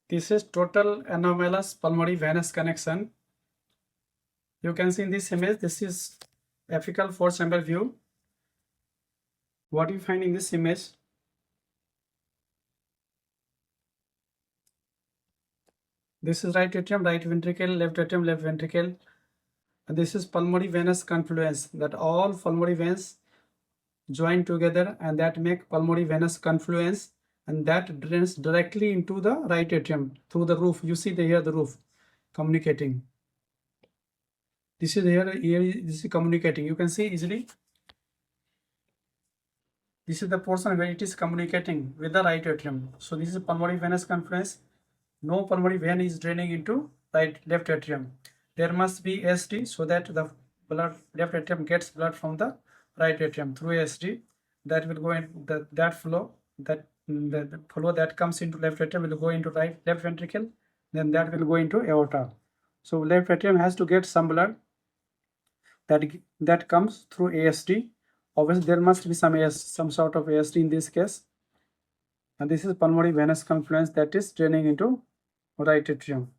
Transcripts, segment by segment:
This is total anomalous pulmonary venous connection. You can see in this image, this is apical four-chamber view. What you find in this image? This is right atrium, right ventricle, left atrium, left ventricle. And this is pulmonary venous confluence, that all pulmonary veins join together and that make pulmonary venous confluence, and that drains directly into the right atrium through the roof. You see here the roof communicating. This is here, this is communicating. You can see easily. This is the portion where it is communicating with the right atrium. So this is pulmonary venous confluence. No pulmonary vein is draining into left atrium. There must be ASD so that the left atrium gets blood from the right atrium through ASD. That will go in that flow that comes into left atrium will go into left ventricle. Then that will go into aorta. So left atrium has to get some blood that comes through ASD. Obviously, there must be some sort of ASD in this case. And this is pulmonary venous confluence that is draining into right atrium.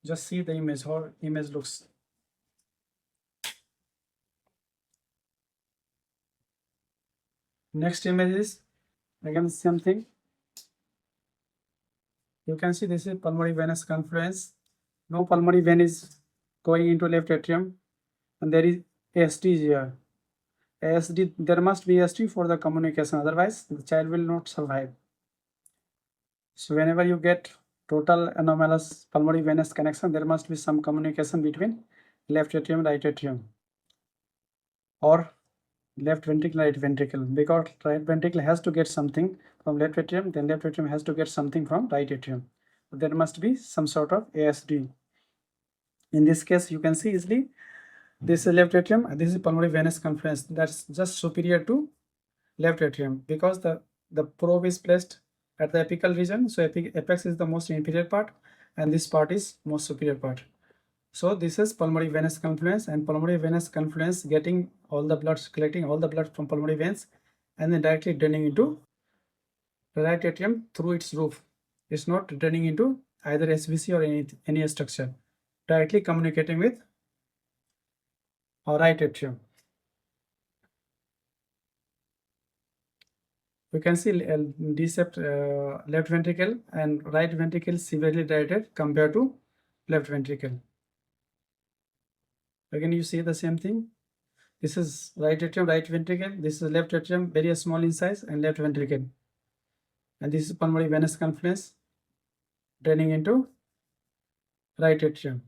Just see the image, how image looks. Next image is again same thing. You can see this is pulmonary venous confluence. No pulmonary vein is going into left atrium, and there is ASD here. ASD, there must be ASD for the communication, otherwise the child will not survive. So whenever you get total anomalous pulmonary venous connection, there must be some communication between left atrium, right atrium, or left ventricle, right ventricle, because right ventricle has to get something from left atrium, then left atrium has to get something from right atrium. There must be some sort of ASD. In this case, you can see easily, this is left atrium, and this is pulmonary venous confluence. That's just superior to left atrium because the probe is placed at the apical region. So apex is the most inferior part, and this part is most superior part. So this is pulmonary venous confluence, and pulmonary venous confluence getting all the blood, collecting all the blood from pulmonary veins, and then directly draining into the right atrium through its roof. It's not draining into either SVC or any structure. Directly communicating with our right atrium. You can see D-sept left ventricle and right ventricle severely dilated compared to left ventricle. Again, you see the same thing. This is right atrium, right ventricle. This is left atrium, very small in size, and left ventricle. And this is pulmonary venous confluence draining into right atrium.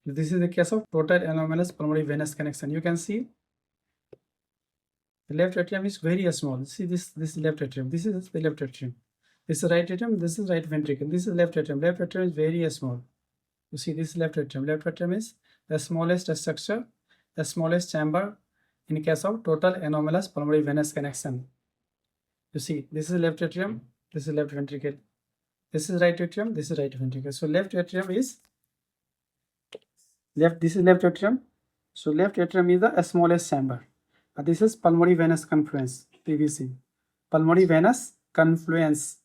This is the case of total anomalous pulmonary venous connection. You can see the left atrium is very small. See this left atrium. This is the left atrium. This is right atrium. This is right ventricle. This is left atrium. Left atrium is very small. You see this left atrium. Left atrium is the smallest structure, the smallest chamber in case of total anomalous pulmonary venous connection. You see this is left atrium. This is left ventricle. This is right atrium. This is right ventricle. So left atrium is left. This is left atrium. So left atrium is the smallest chamber. This is pulmonary venous confluence, PVC. Pulmonary venous confluence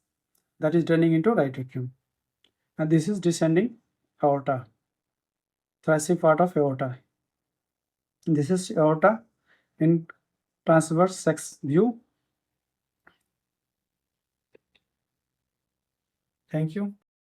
that is draining into right atrium. And this is descending aorta, thoracic part of aorta. This is aorta in transverse sex view. Thank you.